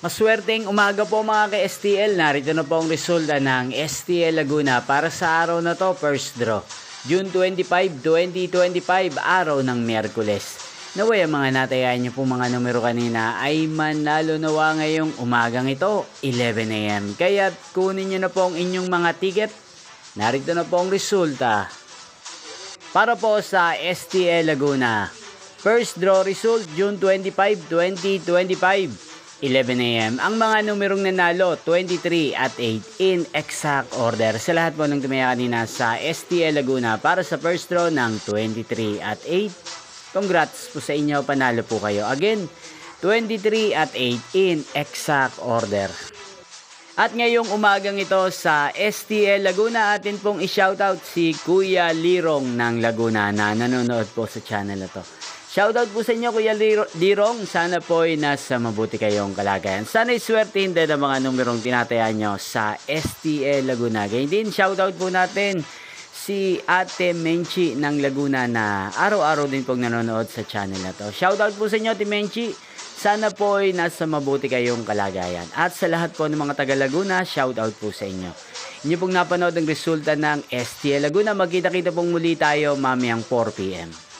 Maswerteng umaga po mga ka-STL. Narito na po ang resulta ng STL Laguna para sa araw na to, first draw. June 25, 2025, araw ng Miyerkules. Naway ang mga natayan nyo po mga numero kanina ay manalo nawa ngayong umagang ito, 11 AM. Kaya kunin nyo na po ang inyong mga ticket. Narito na po ang resulta para po sa STL Laguna. First draw result, June 25, 2025. 11 AM. Ang mga numerong nanalo, 23 at 8 in exact order. Sa lahat po ng tumaya kanina sa STL Laguna para sa first draw ng 23 at 8. Congrats po sa inyo, panalo po kayo. Again, 23 at 8 in exact order. At ngayong umagang ito sa STL Laguna, atin pong i-shoutout si Kuya Lirong ng Laguna na nanonood po sa channel na to. Shoutout po sa inyo Kuya Lirong, sana po ay nasa mabuti kayong kalagayan. Sana iswertein din ang mga numerong tinataya nyo sa STL Laguna. Ganyan din, shoutout po natin si Ate Menchi ng Laguna na araw-araw din pong nanonood sa channel na to. Shoutout po sa inyo Ate Menchi, sana po ay nasa mabuti kayong kalagayan. At sa lahat po ng mga taga Laguna, shoutout po sa inyo. Inyo pong napanood ang resulta ng STL Laguna. Magkita-kita pong muli tayo mamayang 4 PM.